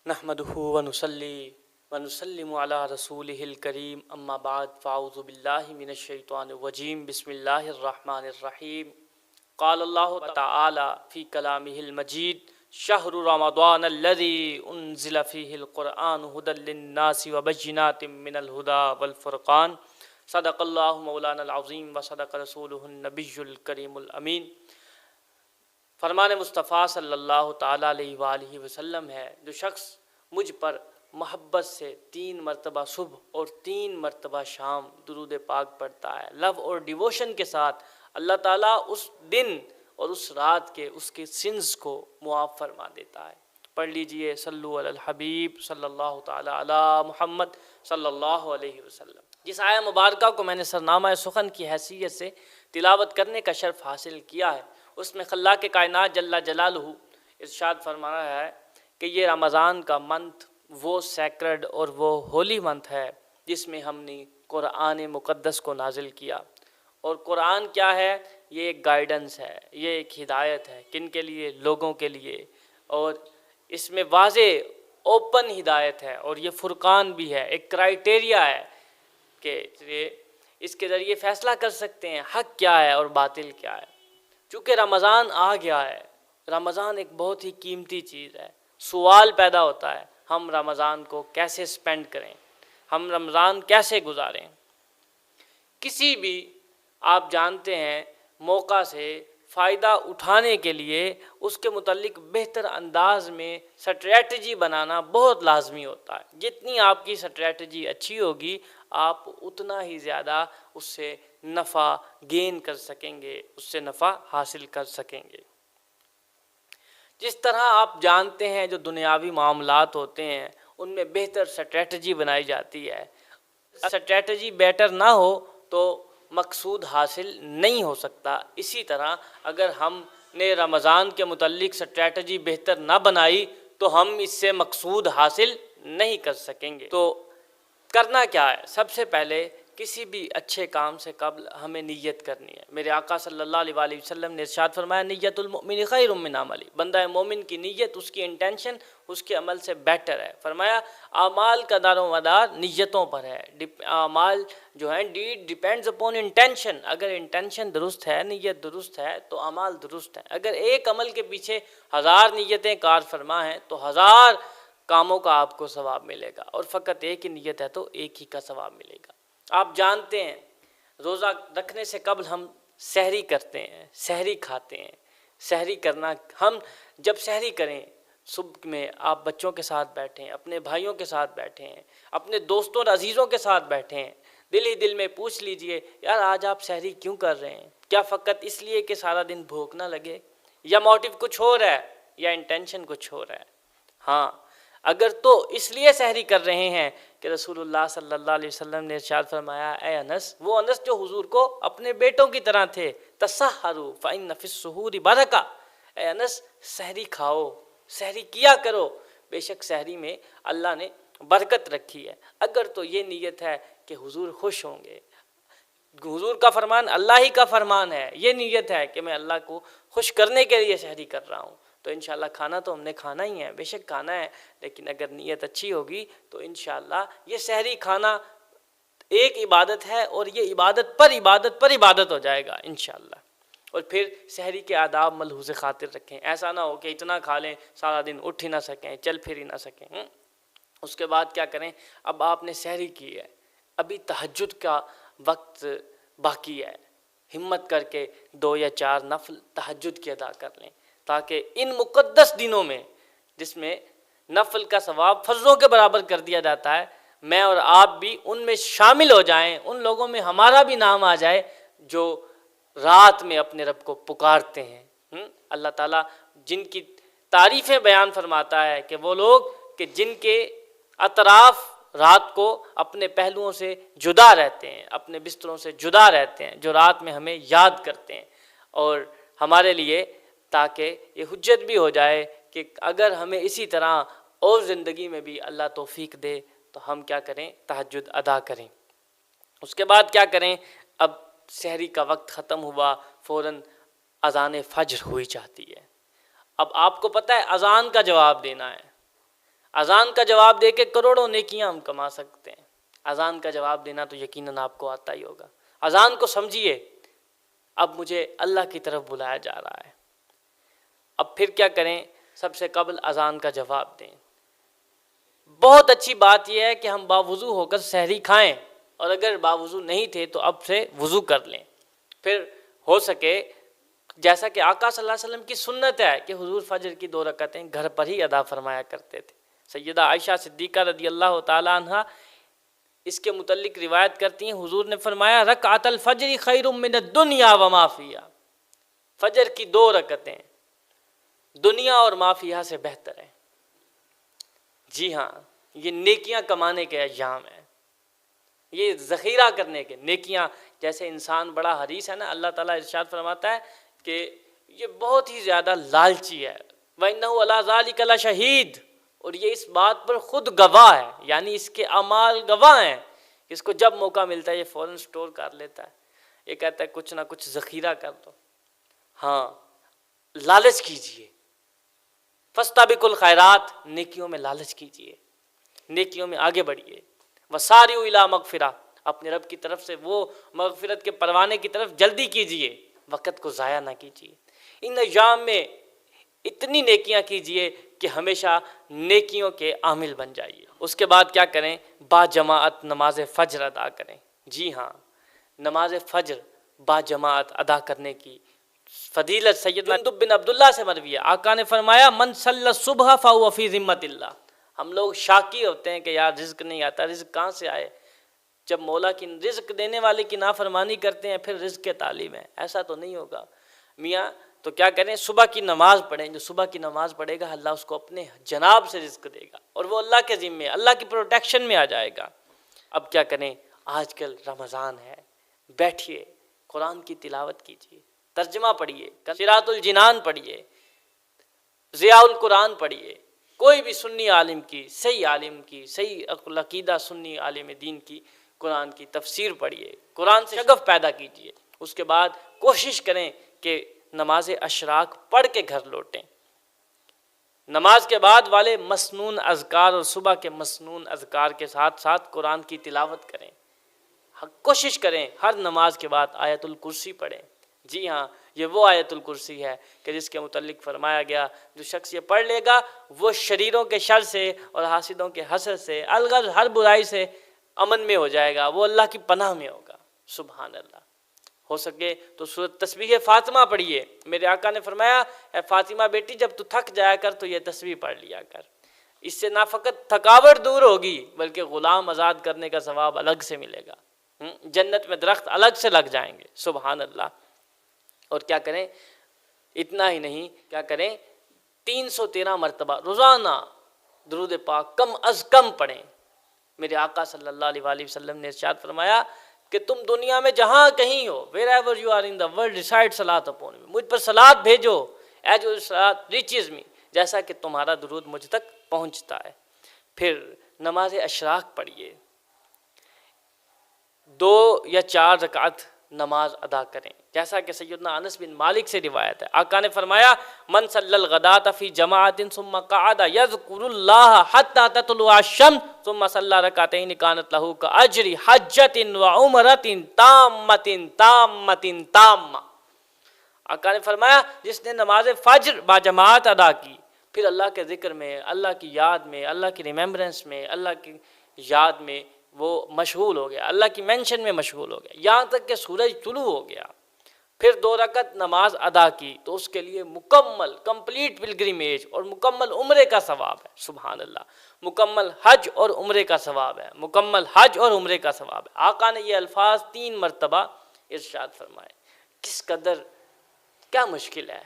نحمدہ ونصلی ونسلم علی رسولہ الکریم اما بعد فاعوذ باللہ من الشیطان الرجیم بسم اللہ الرحمن الرحیم قال اللہ تعالی فی کلامہ المجید شہر رمضان الذی انزل فیہ القرآن ھدی للناس وبینات من الھدی والفرقان صدق اللہ مولانا العظیم وصدق رسولہ النبی الکریم الامین۔ فرمان مصطفیٰ صلی اللہ تعالیٰ علیہ وآلہ وسلم ہے، جو شخص مجھ پر محبت سے 3 مرتبہ صبح اور 3 مرتبہ شام درود پاک پڑھتا ہے، لو اور ڈیووشن کے ساتھ، اللہ تعالیٰ اس دن اور اس رات کے اس کے سنز کو معاف فرما دیتا ہے۔ پڑھ لیجئے صلو علی الحبیب صلی اللہ تعالیٰ علی محمد صلی اللہ علیہ وسلم۔ جس آیہ مبارکہ کو میں نے سرنامہ سخن کی حیثیت سے تلاوت کرنے کا شرف حاصل کیا ہے، اس میں خلاق کائنات جل جلالہ ارشاد فرما رہا ہے کہ یہ رمضان کا منتھ وہ سیکرڈ اور وہ ہولی منتھ ہے جس میں ہم نے قرآن مقدس کو نازل کیا۔ اور قرآن کیا ہے؟ یہ ایک گائیڈنس ہے، یہ ایک ہدایت ہے، کن کے لیے؟ لوگوں کے لیے، اور اس میں واضح اوپن ہدایت ہے، اور یہ فرقان بھی ہے، ایک کرائیٹیریا ہے کہ اس کے ذریعے فیصلہ کر سکتے ہیں حق کیا ہے اور باطل کیا ہے۔ چونکہ رمضان آ گیا ہے، رمضان ایک بہت ہی قیمتی چیز ہے، سوال پیدا ہوتا ہے ہم رمضان کو کیسے سپینڈ کریں، ہم رمضان کیسے گزاریں۔ کسی بھی آپ جانتے ہیں موقع سے فائدہ اٹھانے کے لیے اس کے متعلق بہتر انداز میں سٹریٹجی بنانا بہت لازمی ہوتا ہے۔ جتنی آپ کی سٹریٹجی اچھی ہوگی آپ اتنا ہی زیادہ اس سے نفع گین کر سکیں گے، اس سے نفع حاصل کر سکیں گے۔ جس طرح آپ جانتے ہیں جو دنیاوی معاملات ہوتے ہیں ان میں بہتر سٹریٹجی بنائی جاتی ہے، سٹریٹجی بیٹر نہ ہو تو مقصود حاصل نہیں ہو سکتا۔ اسی طرح اگر ہم نے رمضان کے متعلق سٹریٹجی بہتر نہ بنائی تو ہم اس سے مقصود حاصل نہیں کر سکیں گے۔ تو کرنا کیا ہے؟ سب سے پہلے کسی بھی اچھے کام سے قبل ہمیں نیت کرنی ہے۔ میرے آقا صلی اللہ علیہ وآلہ وسلم نے ارشاد فرمایا نیت المؤمن خیر من عملی، بندہ مومن کی نیت، اس کی انٹینشن اس کے عمل سے بیٹر ہے۔ فرمایا اعمال کا دار و مدار نیتوں پر ہے، اعمال جو ہیں ڈیڈ ڈیپینڈز اپون انٹینشن، اگر انٹینشن درست ہے، نیت درست ہے تو اعمال درست ہیں۔ اگر ایک عمل کے پیچھے 1000 نیتیں کار فرما ہیں تو 1000 کاموں کا آپ کو ثواب ملے گا، اور فقط ایک ہی نیت ہے تو ایک ہی کا ثواب ملے گا۔ آپ جانتے ہیں روزہ رکھنے سے قبل ہم سحری کرتے ہیں، سحری کھاتے ہیں۔ سحری کرنا، ہم جب سحری کریں صبح میں آپ بچوں کے ساتھ بیٹھیں، اپنے بھائیوں کے ساتھ بیٹھیں، اپنے دوستوں اور عزیزوں کے ساتھ بیٹھیں، دل ہی دل میں پوچھ لیجئے یار آج آپ سحری کیوں کر رہے ہیں؟ کیا فقط اس لیے کہ سارا دن بھوک نہ لگے، یا موٹیو کچھ اور ہے، یا انٹینشن کچھ اور ہے؟ ہاں، اگر تو اس لیے سحری کر رہے ہیں کہ رسول اللہ صلی اللہ علیہ وسلم نے ارشاد فرمایا، اے انس، وہ انس جو حضور کو اپنے بیٹوں کی طرح تھے، تسحروا فإن فی السحور برکہ، اے انس سحری کھاؤ، سحری کیا کرو، بے شک سحری میں اللہ نے برکت رکھی ہے۔ اگر تو یہ نیت ہے کہ حضور خوش ہوں گے، حضور کا فرمان اللہ ہی کا فرمان ہے، یہ نیت ہے کہ میں اللہ کو خوش کرنے کے لیے سحری کر رہا ہوں، تو انشاءاللہ کھانا تو ہم نے کھانا ہی ہے، بے شک کھانا ہے، لیکن اگر نیت اچھی ہوگی تو انشاءاللہ یہ سحری کھانا ایک عبادت ہے، اور یہ عبادت پر عبادت پر عبادت ہو جائے گا انشاءاللہ۔ اور پھر سحری کے آداب ملحوظ خاطر رکھیں، ایسا نہ ہو کہ اتنا کھا لیں سارا دن اٹھ ہی نہ سکیں، چل پھر ہی نہ سکیں۔ اس کے بعد کیا کریں؟ اب آپ نے سحری کی ہے، ابھی تہجد کا وقت باقی ہے، ہمت کر کے 2 یا 4 نفل تہجد کی ادا کر لیں، تاکہ ان مقدس دنوں میں جس میں نفل کا ثواب فرضوں کے برابر کر دیا جاتا ہے، میں اور آپ بھی ان میں شامل ہو جائیں، ان لوگوں میں ہمارا بھی نام آ جائے جو رات میں اپنے رب کو پکارتے ہیں۔ اللہ تعالیٰ جن کی تعریفیں بیان فرماتا ہے کہ وہ لوگ کہ جن کے اطراف رات کو اپنے پہلوؤں سے جدا رہتے ہیں، اپنے بستروں سے جدا رہتے ہیں، جو رات میں ہمیں یاد کرتے ہیں، اور ہمارے لیے تاکہ یہ حجت بھی ہو جائے کہ اگر ہمیں اسی طرح اور زندگی میں بھی اللہ توفیق دے تو ہم کیا کریں؟ تہجد ادا کریں۔ اس کے بعد کیا کریں؟ اب سحری کا وقت ختم ہوا، فوراً اذان فجر ہوئی جاتی ہے۔ اب آپ کو پتہ ہے اذان کا جواب دینا ہے، اذان کا جواب دے کے کروڑوں نیکیاں ہم کما سکتے ہیں، اذان کا جواب دینا تو یقیناً آپ کو آتا ہی ہوگا۔ اذان کو سمجھیے، اب مجھے اللہ کی طرف بلایا جا رہا ہے، اب پھر کیا کریں؟ سب سے قبل اذان کا جواب دیں۔ بہت اچھی بات یہ ہے کہ ہم باوضو ہو کر سحری کھائیں، اور اگر باوضو نہیں تھے تو اب سے وضو کر لیں۔ پھر ہو سکے جیسا کہ آقا صلی اللہ علیہ وسلم کی سنت ہے کہ حضور فجر کی 2 رکعتیں گھر پر ہی ادا فرمایا کرتے تھے۔ سیدہ عائشہ صدیقہ رضی اللہ تعالی عنہ اس کے متعلق روایت کرتی ہیں، حضور نے فرمایا رکعت الفجر خیر من الدنیا وما فیہا، فجر کی 2 رکعتیں دنیا اور ما فیہا سے بہتر ہیں۔ جی ہاں، یہ نیکیاں کمانے کے ایام ہیں، یہ ذخیرہ کرنے کے نیکیاں۔ جیسے انسان بڑا حریص ہے نا، اللہ تعالیٰ ارشاد فرماتا ہے کہ یہ بہت ہی زیادہ لالچی ہے، وَإِنَّهُ عَلَىٰ ذَلِكَ لَشَهِيدٌ، اور یہ اس بات پر خود گواہ ہے، یعنی اس کے اعمال گواہ ہیں۔ اس کو جب موقع ملتا ہے یہ فوراً سٹور کر لیتا ہے، یہ کہتا ہے کچھ نہ کچھ ذخیرہ کر دو۔ ہاں، لالچ کیجئے، فَاسْتَبِقُوا الْخَيْرَاتِ، نیکیوں میں لالچ کیجئے، نیکیوں میں آگے بڑھیے۔ وَسَارِعُوا إِلَىٰ مَغْفِرَةٍ، اپنے رب کی طرف سے وہ مغفرت کے پروانے کی طرف جلدی کیجئے، وقت کو ضائع نہ کیجئے۔ ان ایام میں اتنی نیکیاں کیجئے کہ ہمیشہ نیکیوں کے عامل بن جائیے۔ اس کے بعد کیا کریں؟ با جماعت نماز فجر ادا کریں۔ جی ہاں، نماز فجر با جماعت ادا کرنے کی فضیلت سیدنا جندب بن عبداللہ سے مروی ہے۔ آقا نے فرمایا من صلی الصبح فہو فی ذمۃ اللہ۔ ہم لوگ شاکی ہوتے ہیں کہ یار رزق نہیں آتا، رزق کہاں سے آئے؟ جب مولا کی رزق دینے والے کی نافرمانی کرتے ہیں پھر رزق کے تعلیم ہے، ایسا تو نہیں ہوگا میاں۔ تو کیا کریں؟ صبح کی نماز پڑھیں، جو صبح کی نماز پڑھے گا اللہ اس کو اپنے جناب سے رزق دے گا، اور وہ اللہ کے ذمے، اللہ کی پروٹیکشن میں آ جائے گا۔ اب کیا کریں؟ آج کل رمضان ہے، بیٹھیے قرآن کی تلاوت کیجیے، ترجمہ پڑھیے، صراط الجنان پڑھیے، ضیاء القرآن پڑھیے، کوئی بھی سنی عالم کی، صحیح عالم کی، صحیح عقیدہ سنی عالم دین کی قرآن کی تفسیر پڑھیے، قرآن سے شغف پیدا کیجیے۔ اس کے بعد کوشش کریں کہ نماز اشراق پڑھ کے گھر لوٹیں۔ نماز کے بعد والے مسنون اذکار اور صبح کے مسنون اذکار کے ساتھ ساتھ قرآن کی تلاوت کریں۔ کوشش کریں ہر نماز کے بعد آیت الکرسی پڑھیں۔ جی ہاں، یہ وہ آیت الکرسی ہے کہ جس کے متعلق فرمایا گیا جو شخص یہ پڑھ لے گا وہ شریروں کے شر سے اور حاسدوں کے حسد سے، الغرض ہر برائی سے امن میں ہو جائے گا، وہ اللہ کی پناہ میں ہوگا۔ سبحان اللہ۔ ہو سکے تو سورۃ تسبیح فاطمہ پڑھیے۔ میرے آقا نے فرمایا اے فاطمہ بیٹی جب تو تھک جایا کر تو یہ تسبیح پڑھ لیا کر، اس سے نہ فقط تھکاوٹ دور ہوگی بلکہ غلام آزاد کرنے کا ثواب الگ سے ملے گا، جنت میں درخت الگ سے لگ جائیں گے۔ سبحان اللہ۔ اور کیا کریں؟ اتنا ہی نہیں، کیا کریں؟ 313 مرتبہ روزانہ درود پاک کم از کم پڑھیں۔ میرے آقا صلی اللہ علیہ وآلہ وسلم نے ارشاد فرمایا کہ تم دنیا میں جہاں کہیں ہو، wherever you are in the world, recite salat upon me، مجھ پر صلات بھیجو as your salat reaches me، جیسا کہ تمہارا درود مجھ تک پہنچتا ہے۔ پھر نماز اشراق پڑھیے، 2 یا 4 رکعت نماز ادا کریں، جیسا کہ سیدنا انس بن مالک سے روایت ہے۔ آقا نے فرمایا من صلی الغداۃ فی جماعت ثم قعد یذکر اللہ حتی تطلع الشمس ثم صلی رکعتین کانت لہ کاجر حجۃ وعمرۃ تامۃ تامۃ تامہ۔ آقا نے فرمایا جس نے نماز فجر با جماعت ادا کی، پھر اللہ کے ذکر میں، اللہ کی یاد میں، اللہ کی ریممبرنس میں، اللہ کی یاد میں وہ مشغول ہو گیا، اللہ کی مینشن میں مشغول ہو گیا، یہاں تک کہ سورج طلوع ہو گیا، پھر 2 رکعت نماز ادا کی تو اس کے لیے مکمل کمپلیٹ پلگریمیج اور مکمل عمرے کا ثواب ہے۔ سبحان اللہ۔ مکمل حج اور عمرے کا ثواب ہے، مکمل حج اور عمرے کا ثواب ہے۔ آقا نے یہ الفاظ 3 مرتبہ ارشاد فرمائے۔ کس قدر کیا مشکل ہے،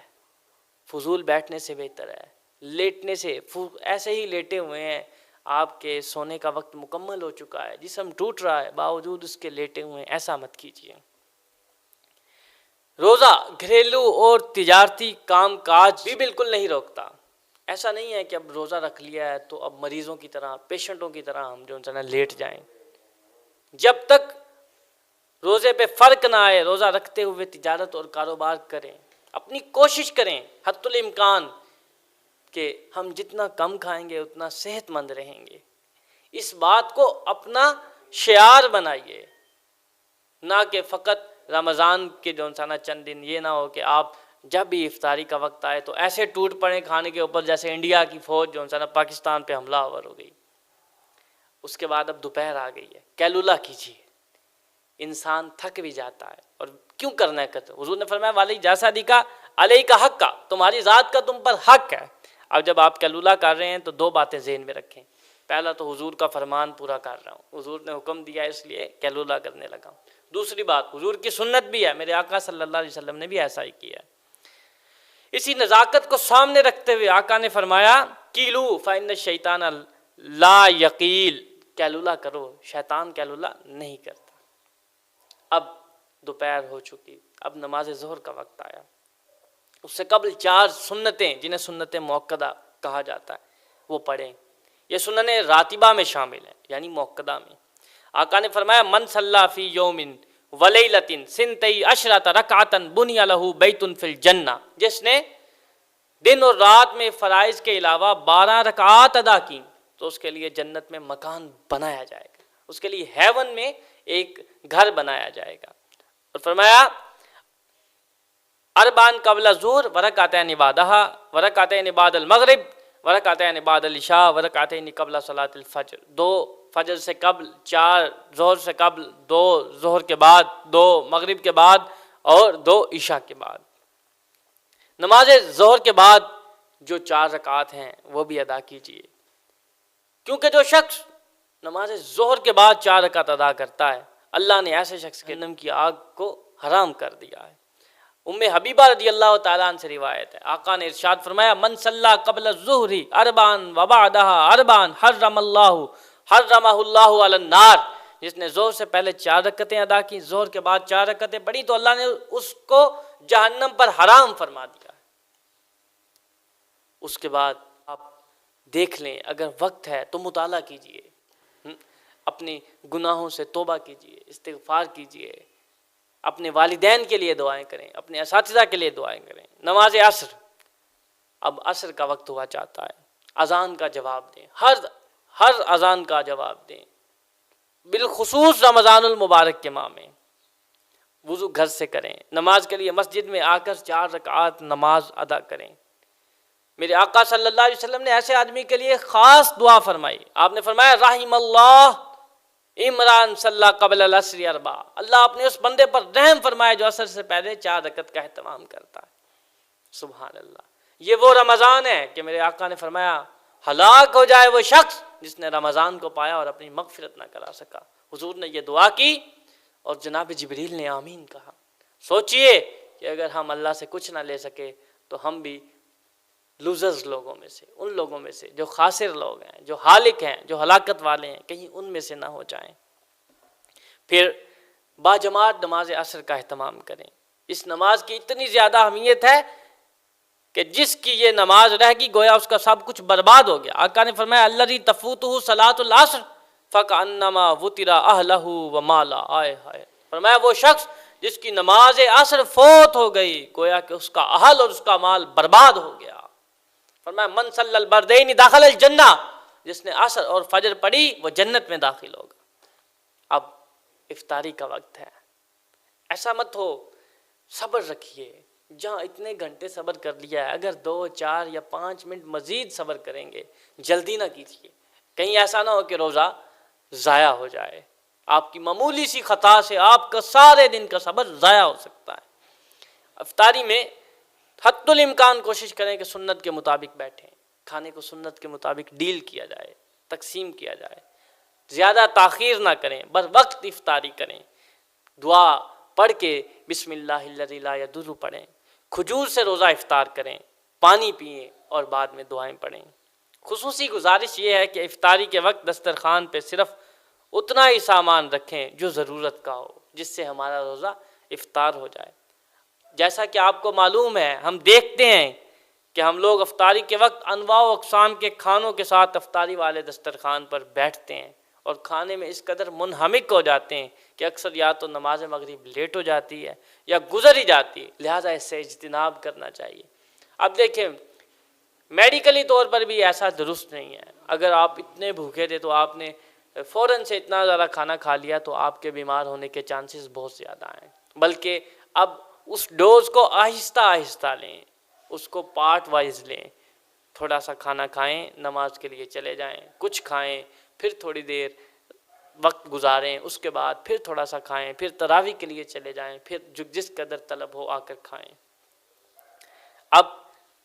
فضول بیٹھنے سے بہتر ہے لیٹنے سے۔ ایسے ہی لیٹے ہوئے ہیں، آپ کے سونے کا وقت مکمل ہو چکا ہے، جسم ٹوٹ رہا ہے، باوجود اس کے لیٹے ہوئے ہیں، ایسا مت کیجیے۔ روزہ گھریلو اور تجارتی کام کاج بھی بالکل نہیں روکتا۔ ایسا نہیں ہے کہ اب روزہ رکھ لیا ہے تو اب مریضوں کی طرح، پیشنٹوں کی طرح ہم جو ہے لیٹ جائیں۔ جب تک روزے پہ فرق نہ آئے روزہ رکھتے ہوئے تجارت اور کاروبار کریں، اپنی کوشش کریں حتی الامکان کہ ہم جتنا کم کھائیں گے اتنا صحت مند رہیں گے. اس بات کو اپنا شعار بنائیے، نہ کہ فقط رمضان کے جو نا چند دن یہ نہ ہو کہ آپ جب بھی افطاری کا وقت آئے تو ایسے ٹوٹ پڑیں کھانے کے اوپر جیسے انڈیا کی فوج جو نا پاکستان پہ حملہ آور ہو گئی. اس کے بعد اب دوپہر آ گئی ہے، کیلولا کیجیے. انسان تھک بھی جاتا ہے، اور کیوں کرنا ہے کرتے. حضور نے فرمایا والی جیسا دکھا علیہ کا حق کا، تمہاری ذات کا تم پر حق ہے. اب جب آپ کیلولا کر رہے ہیں تو دو باتیں ذہن میں رکھیں. پہلا تو حضور کا فرمان پورا کر رہا ہوں، حضور نے حکم دیا اس لیے کیلولا کرنے لگا ہوں. دوسری بات حضور کی سنت بھی ہے، میرے آقا صلی اللہ علیہ وسلم نے بھی ایسا ہی کیا. اسی نزاکت کو سامنے رکھتے ہوئے آقا نے فرمایا کیلو فإن الشیطان لا یقیل، کیلولا کرو، شیطان کیلولا نہیں کرتا. اب دوپہر ہو چکی، اب نماز ظہر کا وقت آیا. اس سے قبل 4 سنتیں جنہیں سنت موقدہ کہا جاتا ہے وہ پڑھیں. یہ سنن راتبہ میں شامل ہیں، یعنی موقدہ میں. آقا نے فرمایا من صلی فی یوم ولیلۃ سنتی عشرۃ رکعۃ بنی لہ بیت فی الجنہ، جس نے دن اور رات میں فرائض کے علاوہ 12 رکعات ادا کی تو اس کے لیے جنت میں مکان بنایا جائے گا، اس کے لیے ہیون میں ایک گھر بنایا جائے گا. اور فرمایا اربعن قبل الظہر ورکعتین بعدہا ورکعتین بعد المغرب ورکعتین بعد العشاء ورکعتین قبل صلاۃ الفجر. 2 فجر سے قبل، 4 ظہر سے قبل، 2 ظہر کے بعد، 2 مغرب کے بعد اور 2 عشاء کے بعد. نماز ظہر کے بعد جو 4 رکعات ہیں وہ بھی ادا کیجیے، کیونکہ جو شخص نماز ظہر کے بعد 4 رکعت ادا کرتا ہے اللہ نے ایسے شخص کے جہنم کی آگ کو حرام کر دیا ہے. ام حبیبہ رضی اللہ تعالیٰ عنہ سے روایت ہے، آقا نے ارشاد فرمایا من صلی قبل الظہر اربعن وبعدها اربعن حرمہ اللہ علی النار. جس نے ظہر سے پہلے 4 رکعتیں ادا کی، ظہر کے بعد 4 رکعتیں پڑھی تو اللہ نے اس کو جہنم پر حرام فرما دیا. اس کے بعد آپ دیکھ لیں اگر وقت ہے تو مطالعہ کیجئے، اپنے گناہوں سے توبہ کیجئے، استغفار کیجئے، اپنے والدین کے لیے دعائیں کریں، اپنے اساتذہ کے لیے دعائیں کریں. نماز عصر، اب عصر کا وقت ہوا چاہتا ہے، اذان کا جواب دیں، ہر اذان کا جواب دیں. بالخصوص رمضان المبارک کے ماہ میں وضو گھر سے کریں، نماز کے لیے مسجد میں آ کر 4 رکعات نماز ادا کریں. میرے آقا صلی اللہ علیہ وسلم نے ایسے آدمی کے لیے خاص دعا فرمائی. آپ نے فرمایا رحم اللہ عمران صلی قبل العصر 4، اللہ اپنے اس بندے پر رحم فرمائے جو عصر سے پہلے 4 رکعت کا اہتمام کرتا ہے. سبحان اللہ. یہ وہ رمضان ہے کہ میرے آقا نے فرمایا ہلاک ہو جائے وہ شخص جس نے رمضان کو پایا اور اپنی مغفرت نہ کرا سکا. حضور نے یہ دعا کی اور جناب جبریل نے آمین کہا. سوچئے کہ اگر ہم اللہ سے کچھ نہ لے سکے تو ہم بھی لوزرز لوگوں میں سے، ان لوگوں میں سے جو خاسر لوگ ہیں، جو ہالک ہیں، جو ہلاکت والے ہیں، کہیں ان میں سے نہ ہو جائیں. پھر باجماعت نماز عصر کا اہتمام کریں. اس نماز کی اتنی زیادہ اہمیت ہے کہ جس کی یہ نماز رہ گئی گویا اس کا سب کچھ برباد ہو گیا. آقا نے فرمایا الذی تفوتہ صلاۃ العصر فکأنما وطر اہلہ ومالا. آئے ہائے. فرمایا وہ شخص جس کی نماز عصر فوت ہو گئی گویا کہ اس کا اہل اور اس کا مال برباد ہو گیا. فرمایا من صلی البردین داخل الجنہ، جس نے عصر اور فجر پڑھی وہ جنت میں داخل ہوگا. اب افطاری کا وقت ہے، ایسا مت ہو، صبر رکھیے. جہاں اتنے گھنٹے صبر کر لیا ہے اگر 2 4 یا 5 منٹ مزید صبر کریں گے، جلدی نہ کیجیے. کہیں ایسا نہ ہو کہ روزہ ضائع ہو جائے. آپ کی معمولی سی خطا سے آپ کا سارے دن کا صبر ضائع ہو سکتا ہے. افطاری میں حتی الامکان کوشش کریں کہ سنت کے مطابق بیٹھیں، کھانے کو سنت کے مطابق ڈیل کیا جائے، تقسیم کیا جائے، زیادہ تاخیر نہ کریں، بر وقت افطاری کریں. دعا پڑھ کے بسم اللہ الذی لا یضر پڑھیں. کھجور سے روزہ افطار کریں، پانی پئیں اور بعد میں دعائیں پڑھیں. خصوصی گزارش یہ ہے کہ افطاری کے وقت دسترخوان پہ صرف اتنا ہی سامان رکھیں جو ضرورت کا ہو، جس سے ہمارا روزہ افطار ہو جائے. جیسا کہ آپ کو معلوم ہے، ہم دیکھتے ہیں کہ ہم لوگ افطاری کے وقت انواع و اقسام کے کھانوں کے ساتھ افطاری والے دسترخوان پر بیٹھتے ہیں اور کھانے میں اس قدر منہمک ہو جاتے ہیں کہ اکثر یا تو نماز مغرب لیٹ ہو جاتی ہے یا گزر ہی جاتی ہے. لہٰذا اس سے اجتناب کرنا چاہیے. اب دیکھیں میڈیکلی طور پر بھی ایسا درست نہیں ہے. اگر آپ اتنے بھوکے تھے تو آپ نے فوراً سے اتنا زیادہ کھانا کھا لیا تو آپ کے بیمار ہونے کے چانسز بہت زیادہ ہیں. بلکہ اب اس ڈوز کو آہستہ آہستہ لیں، اس کو پارٹ وائز لیں. تھوڑا سا کھانا کھائیں، نماز کے لیے چلے جائیں، کچھ کھائیں، پھر تھوڑی دیر وقت گزاریں، اس کے بعد پھر تھوڑا سا کھائیں، پھر تراویح کے لیے چلے جائیں، پھر جس قدر طلب ہو آ کر کھائیں. اب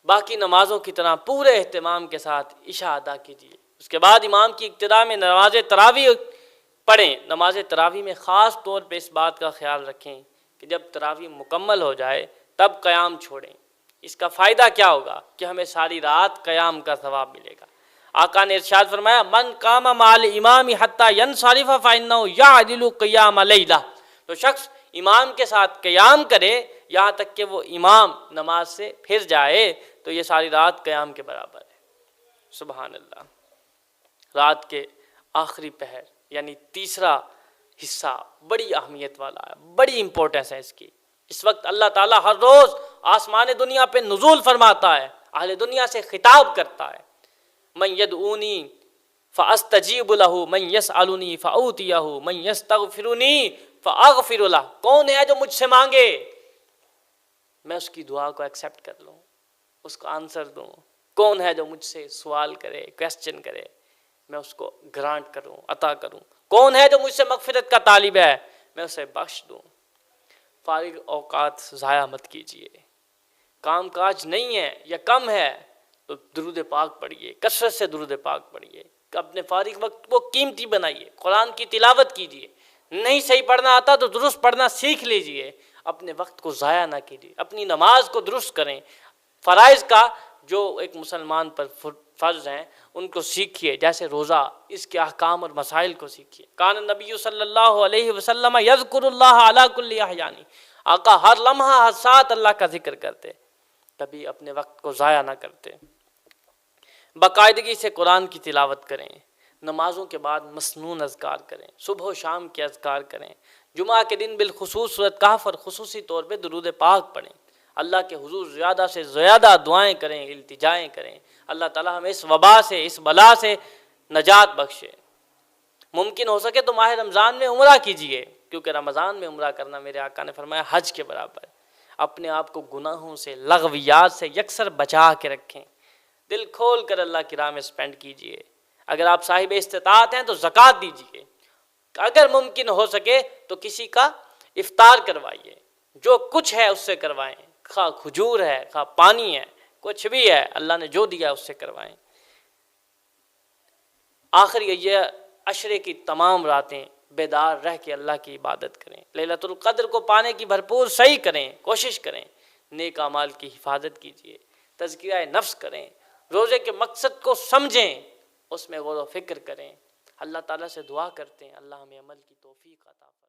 باقی نمازوں کی طرح پورے اہتمام کے ساتھ عشاء ادا کیجیے. اس کے بعد امام کی ابتدا میں نماز تراویح پڑھیں. نماز تراویح میں خاص طور پہ اس بات کا خیال رکھیں کہ جب تراویح مکمل ہو جائے تب قیام چھوڑیں. اس کا فائدہ کیا ہوگا کہ ہمیں ساری رات قیام کا ثواب ملے گا. آقا نے ارشاد فرمایا من قام مع الامام حتی ینصرف فانہ یعدل قیام لیلہ. تو شخص امام کے ساتھ قیام کرے یہاں تک کہ وہ امام نماز سے پھر جائے تو یہ ساری رات قیام کے برابر ہے. سبحان اللہ. رات کے آخری پہر یعنی تیسرا حصہ بڑی اہمیت والا ہے، بڑی امپورٹنس ہے اس کی. اس وقت اللہ تعالیٰ ہر روز آسمان دنیا پہ نزول فرماتا ہے، اہل دنیا سے خطاب کرتا ہے. من یدعونی فاستجیب لہ من یسألنی فاعطیہ من یستغفرنی فاغفر لہ. کون ہے جو مجھ سے مانگے میں اس کی دعا کو ایکسیپٹ کر لوں، اس کا آنسر دوں. کون ہے جو مجھ سے سوال کرے، کویسچن کرے، میں اس کو گرانٹ کروں، عطا کروں. کون ہے جو مجھ سے مغفرت کا طالب ہے، میں اسے بخش دوں. فارغ اوقات ضائع مت کیجیے. کام کاج نہیں ہے یا کم ہے تو درود پاک پڑھیے، کثرت سے درود پاک پڑھیے. اپنے فارغ وقت کو قیمتی بنائیے، قرآن کی تلاوت کیجیے. نہیں صحیح پڑھنا آتا تو درست پڑھنا سیکھ لیجیے. اپنے وقت کو ضائع نہ کیجیے، اپنی نماز کو درست کریں. فرائض کا جو ایک مسلمان پر فرض ہیں ان کو سیکھیے، جیسے روزہ، اس کے احکام اور مسائل کو سیکھیے. کان النبی صلی اللہ علیہ وسلم یذکر اللہ علی کل احیان. آقا ہر لمحہ ہر ساتھ اللہ کا ذکر کرتے، کبھی اپنے وقت کو ضائع نہ کرتے. باقاعدگی سے قرآن کی تلاوت کریں. نمازوں کے بعد مسنون اذکار کریں، صبح و شام کے اذکار کریں. جمعہ کے دن بالخصوص سورۃ کہف اور خصوصی طور پہ درود پاک پڑھیں. اللہ کے حضور زیادہ سے زیادہ دعائیں کریں، التجائیں کریں. اللہ تعالیٰ ہمیں اس وبا سے، اس بلا سے نجات بخشے. ممکن ہو سکے تو ماہ رمضان میں عمرہ کیجیے، کیونکہ رمضان میں عمرہ کرنا میرے آقا نے فرمایا حج کے برابر. اپنے آپ کو گناہوں سے، لغویات سے یکسر بچا کے رکھیں. دل کھول کر اللہ کی راہ میں سپینڈ کیجیے. اگر آپ صاحب استطاعت ہیں تو زکوٰۃ دیجیے. اگر ممکن ہو سکے تو کسی کا افطار کروائیے. جو کچھ ہے اس سے کروائیں، خواہ کھجور ہے، خواہ پانی ہے، کچھ بھی ہے، اللہ نے جو دیا اس سے کروائیں. آخری یہ عشرے کی تمام راتیں بیدار رہ کے اللہ کی عبادت کریں. لیلۃ القدر کو پانے کی بھرپور صحیح کریں، کوشش کریں. نیک اعمال کی حفاظت کیجیے. تزکیہ نفس کریں. روزے کے مقصد کو سمجھیں، اس میں غور و فکر کریں. اللہ تعالیٰ سے دعا کرتے ہیں اللہ ہمیں عمل کی توفیق عطا فرمائے.